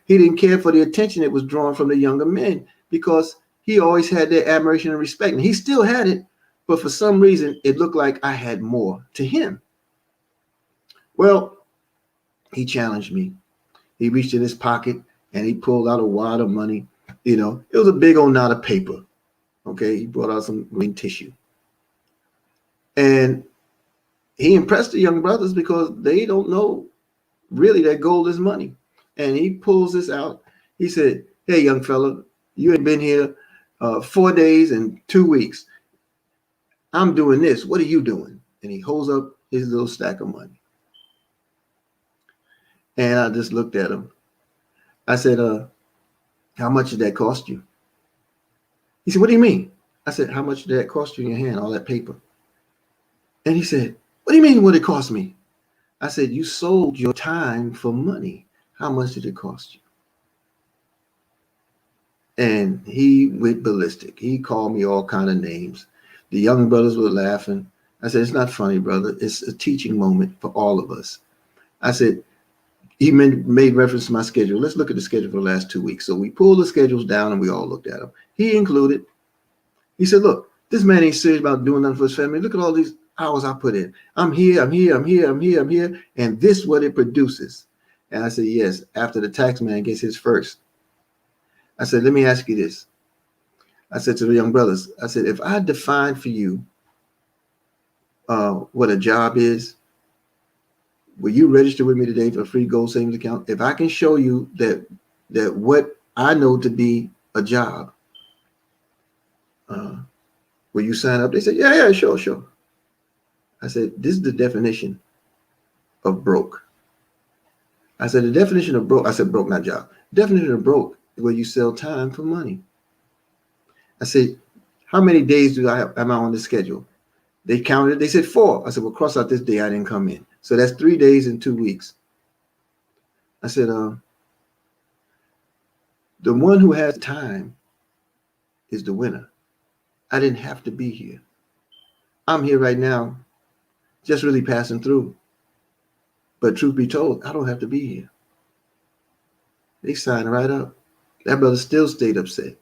He didn't care for the attention that was drawn from the younger men because he always had their admiration and respect. And he still had it, but for some reason, it looked like I had more to him. Well, he challenged me. He reached in his pocket and he pulled out a wad of money. You know, it was a big old knot of paper. Okay, he brought out some green tissue. And he impressed the young brothers because they don't know really that gold is money. And he pulls this out. He said, hey, young fella, you ain't been here 4 days and 2 weeks. I'm doing this. What are you doing? And he holds up his little stack of money. And I just looked at him. I said, how much did that cost you? He said, what do you mean? I said, how much did that cost you in your hand, all that paper? And he said, what do you mean what it cost me? I said, you sold your time for money. How much did it cost you? And he went ballistic. He called me all kind of names. The young brothers were laughing. I said, it's not funny, brother. It's a teaching moment for all of us. I said, he made reference to my schedule. Let's look at the schedule for the last 2 weeks. So we pulled the schedules down and we all looked at them. He included. He said, look, this man ain't serious about doing nothing for his family. Look at all these hours I put in. I'm here, I'm here, I'm here, I'm here, I'm here. And this is what it produces. And I said, yes, after the tax man gets his first. I said, let me ask you this. I said to the young brothers, I said, if I define for you what a job is, will you register with me today for a free gold savings account? If I can show you that what I know to be a job, will you sign up? They said, yeah, sure. I said, this is the definition of broke. I said, the definition of broke, I said broke, not job. Definition of broke is where you sell time for money. I said, how many days am I on the schedule? They counted, they said 4. I said, well, cross out this day I didn't come in. So that's 3 days and 2 weeks. I said, the one who has time is the winner. I didn't have to be here. I'm here right now, just really passing through. But truth be told, I don't have to be here. They signed right up. That brother still stayed upset.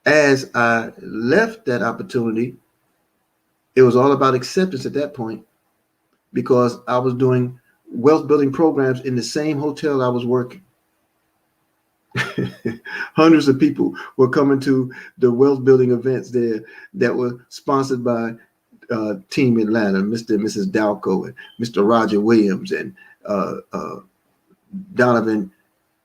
As I left that opportunity, it was all about acceptance at that point, because I was doing wealth building programs in the same hotel I was working. Hundreds of people were coming to the wealth building events there that were sponsored by Team Atlanta, Mr. and Mrs. Dalco, and Mr. Roger Williams, and Donovan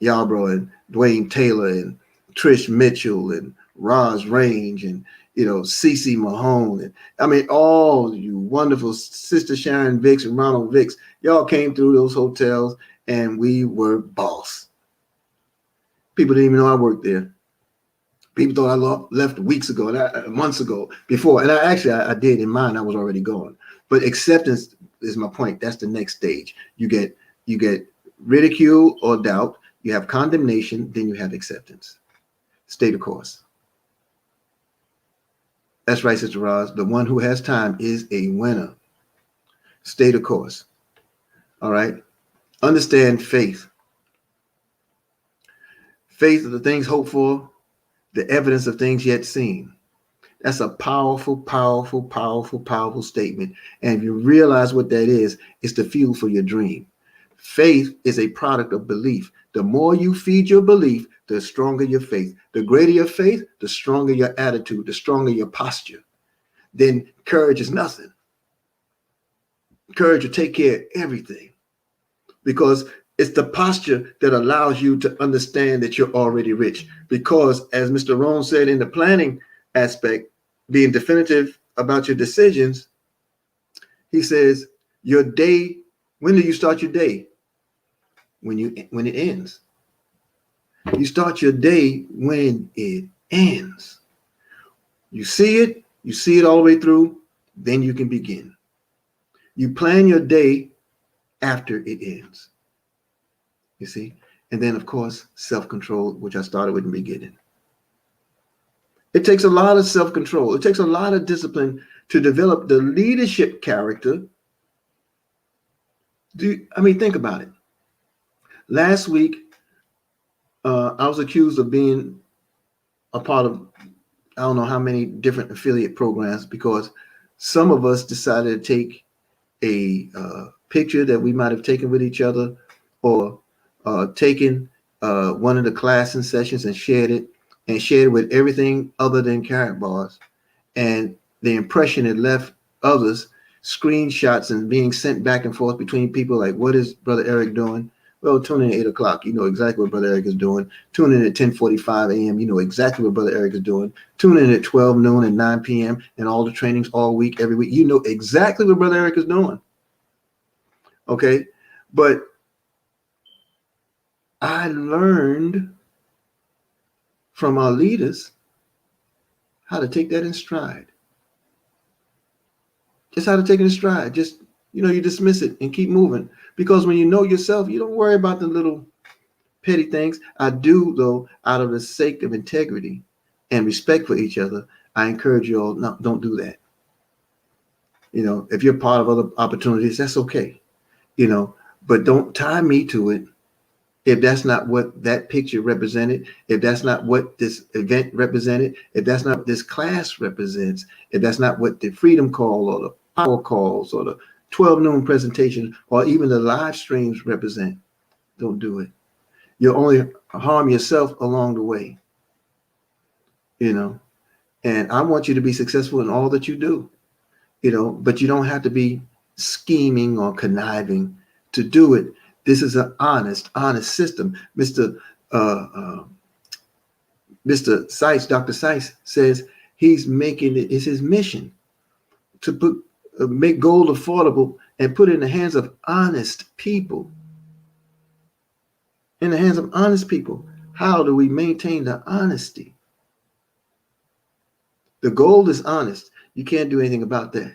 Yarbrough, and Dwayne Taylor, and Trish Mitchell, and Roz Range, and Cece Mahone, and I mean all you wonderful Sister Sharon Vicks and Ronald Vicks. Y'all came through those hotels, and we were boss. People didn't even know I worked there. People thought I left weeks ago, months ago, before. And I did in mine. I was already gone. But acceptance is my point. That's the next stage. You get ridicule or doubt. You have condemnation. Then you have acceptance. Stay the course. That's right, Sister Roz. The one who has time is a winner. Stay the course. All right. Understand faith. Faith of the things hoped for, the evidence of things yet seen. That's a powerful, powerful, powerful, powerful statement. And if you realize what that is, it's the fuel for your dream. Faith is a product of belief. The more you feed your belief, the stronger your faith. The greater your faith, the stronger your attitude, the stronger your posture. Then courage is nothing. Courage will take care of everything, because it's the posture that allows you to understand that you're already rich. Because as Mr. Rohn said in the planning aspect, being definitive about your decisions, he says, your day, when do you start your day? When it ends. You start your day when it ends. You see it all the way through, then you can begin. You plan your day after it ends. You see? And then, of course, self-control, which I started with in the beginning. It takes a lot of self-control. It takes a lot of discipline to develop the leadership character. Think about it. Last week, I was accused of being a part of, I don't know how many different affiliate programs, because some of us decided to take a picture that we might have taken with each other, or taken one of the class and sessions and shared it with everything other than carrot bars. And the impression it left others, screenshots and being sent back and forth between people like, what is Brother Eric doing? Well, tune in at 8 o'clock. You know exactly what Brother Eric is doing. Tune in at 10:45 a.m. You know exactly what Brother Eric is doing. Tune in at 12 noon and 9 p.m. and all the trainings all week, every week. You know exactly what Brother Eric is doing. Okay? But I learned from our leaders how to take that in stride. Just how to take it in stride. Just, you dismiss it and keep moving. Because when you know yourself, you don't worry about the little petty things. I do, though, out of the sake of integrity and respect for each other, I encourage you all, no, don't do that. If you're part of other opportunities, that's okay. But don't tie me to it. If that's not what that picture represented, if that's not what this event represented, if that's not what this class represents, if that's not what the Freedom Call or the Power Calls or the 12 noon presentation or even the live streams represent, Don't do it. You'll only harm yourself along the way. You know, and I want you to be successful in all that you do, you know, but you don't have to be scheming or conniving to do it. This is an honest system. Mr. Seiss, Dr. Seiss says he's making it's his mission to make gold affordable and put it in the hands of honest people. In the hands of honest people. How do we maintain the honesty? The gold is honest. You can't do anything about that.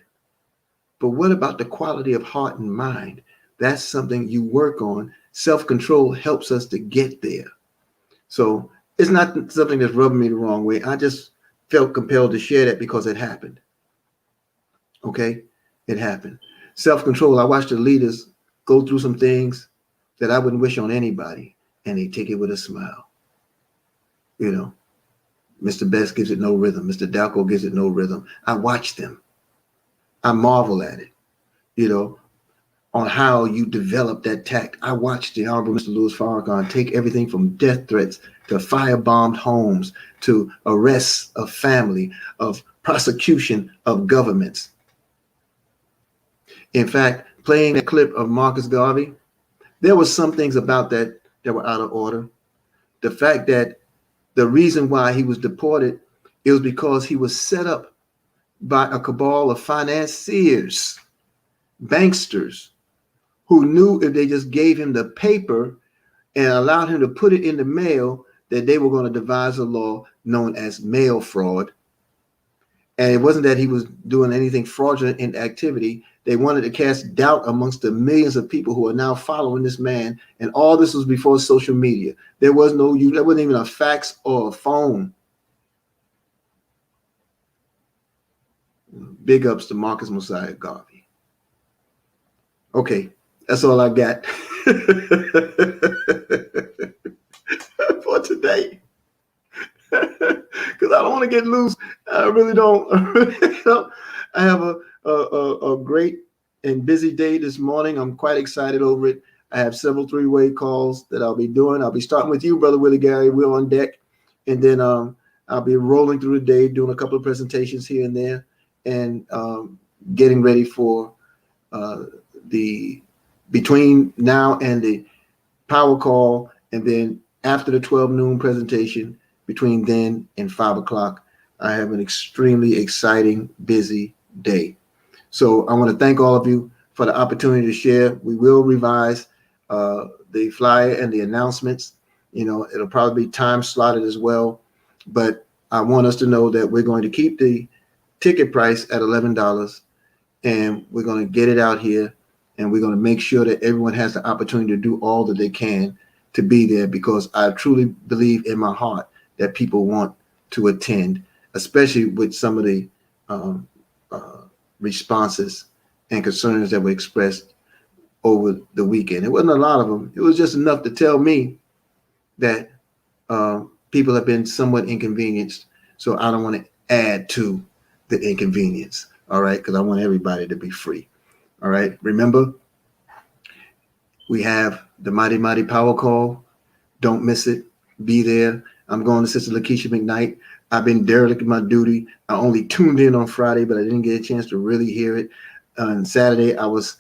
But what about the quality of heart and mind? That's something you work on. Self-control helps us to get there. So it's not something that's rubbing me the wrong way. I just felt compelled to share that because it happened. Okay? It happened. Self-control. I watched the leaders go through some things that I wouldn't wish on anybody, and they take it with a smile. You know, Mr. Best gives it no rhythm. Mr. Dalco gives it no rhythm. I watch them. I marvel at it, you know, on how you develop that tact. I watched the Honorable Mr. Louis Farrakhan take everything from death threats to firebombed homes to arrests of family, of prosecution of governments. In fact, playing a clip of Marcus Garvey, there was some things about that that were out of order. The fact that the reason why he was deported, it was because he was set up by a cabal of financiers, banksters, who knew if they just gave him the paper and allowed him to put it in the mail, that they were going to devise a law known as mail fraud. And it wasn't that he was doing anything fraudulent in activity. They wanted to cast doubt amongst the millions of people who are now following this man. And all this was before social media. There wasn't even a fax or a phone. Big ups to Marcus Mosiah Garvey. Okay, that's all I got for today. Because I don't want to get loose. I really don't. I have a great and busy day this morning. I'm quite excited over it. I have several three-way calls that I'll be doing. I'll be starting with you, Brother Willie Gary. We're on deck. And then I'll be rolling through the day, doing a couple of presentations here and there, and getting ready for the between now and the power call, and then after the 12 noon presentation, between then and 5 o'clock, I have an extremely exciting, busy day. So I want to thank all of you for the opportunity to share. We will revise the flyer and the announcements. You know, it'll probably be time slotted as well, but I want us to know that we're going to keep the ticket price at $11, and we're going to get it out here, and we're going to make sure that everyone has the opportunity to do all that they can to be there, because I truly believe in my heart that people want to attend, especially with some of the responses and concerns that were expressed over the weekend. It wasn't a lot of them. It was just enough to tell me that people have been somewhat inconvenienced. So I don't want to add to the inconvenience. All right. Because I want everybody to be free. All right. Remember, we have the Mighty Mighty Power Call. Don't miss it. Be there. I'm going to Sister Lakeisha McKnight. I've been derelict in my duty. I only tuned in on Friday, but I didn't get a chance to really hear it. On Saturday, I was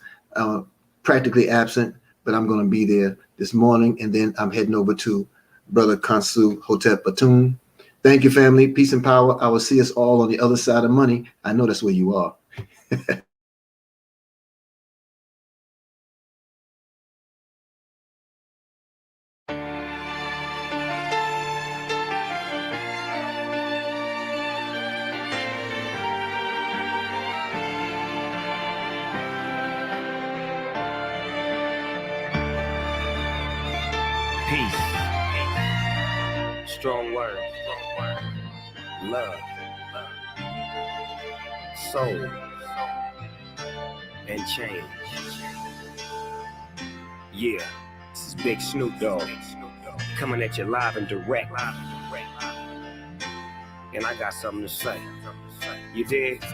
practically absent, but I'm going to be there this morning, and then I'm heading over to Brother Kansu Hotep Batum. Thank you, family. Peace and power. I will see us all on the other side of money. I know that's where you are. Peace. Strong words. Love. Soul. And change. Yeah. This is Big Snoop Dogg. Coming at you live and direct. And I got something to say. You dig?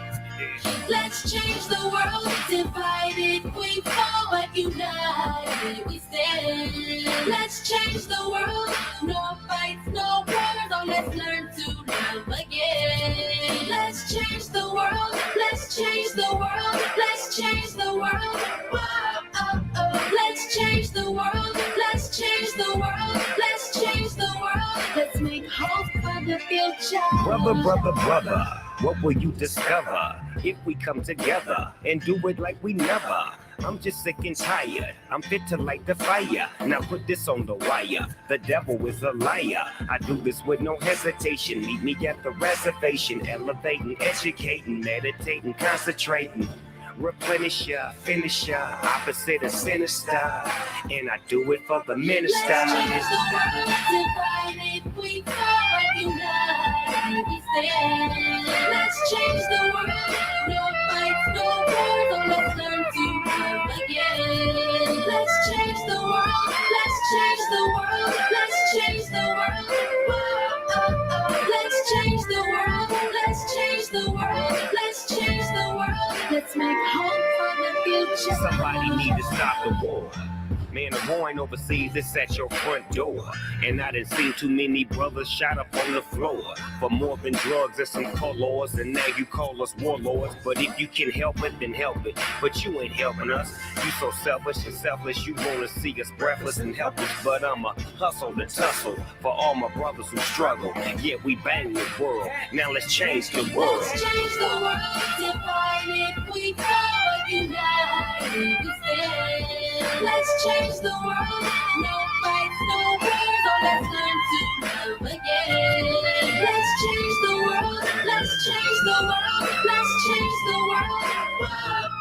Let's change the world. Divided we fall, but united we stand. Let's change the world. No fights, no wars. Oh, let's learn to love again. Let's change the world. Let's change the world. Let's change the world. Whoa, oh, oh. Let's change the world. Let's change the world. Let's change the world. Let's make hope for the future. Brother, brother, brother, what will you discover if we come together and do it like we never? I'm just sick and tired. I'm fit to light the fire. Now put this on the wire. The devil is a liar. I do this with no hesitation. Meet me at the reservation. Elevating, educating, meditating, concentrating. Replenisher, finisher, opposite of sinister. And I do it for the minister. Let's change the world. Divided we fall, but united we stand. Let's change the world. No fights, no wars. So let's learn to love again. Let's change the world. Let's change the world. Let's change the world. Whoa, oh, oh. Let's change the world. Let's change the world. Let's change the world. Let's make hope for the future. Somebody need to stop the war. Man, the war ain't overseas, it's at your front door. And I done seen too many brothers shot up on the floor for more than drugs and some colors. And now you call us warlords. But if you can help it, then help it. But you ain't helping us. You so selfish and selfless, you wanna see us breathless and helpless. But I'ma hustle to tussle for all my brothers who struggle. Yeah, we bang the world. Now let's change the world. Let's change the world. Divided we fall, but united we stand. Let's change the world. No fights, no wars. Oh, let's learn to love again. Let's change the world. Let's change the world. Let's change the world. Whoa,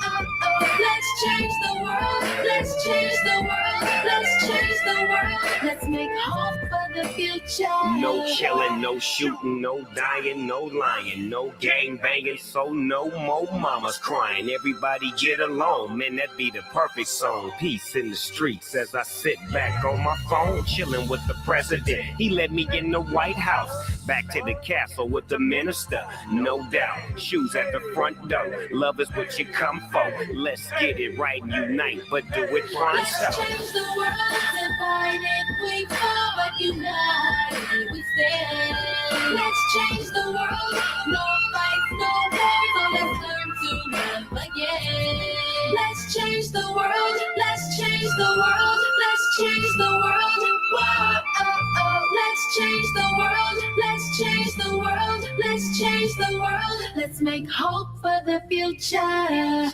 oh, oh. Let's change the world. Let's change the world. Let's change the world. Let's make hope for the future. No killing, no shooting, no dying, no lying, no gang banging, so no more mamas crying. Everybody get along, man, that be the perfect song. Peace in the streets as I sit back on my phone, chilling with the president. He let me in the White House, back to the castle with the minister. No doubt, shoes at the front door. Love is what you come for. Let's get it right and unite, but do it Let's pronto. change the world. Divided we fall, but united we stand. Let's change the world. No fights, no wars. So let's learn to love again. Let's change the world. Let's change the world. Let's change the world. Whoa, oh, oh. Let's change the world. Let's change the world. Let's change the world. Let's make hope for the future.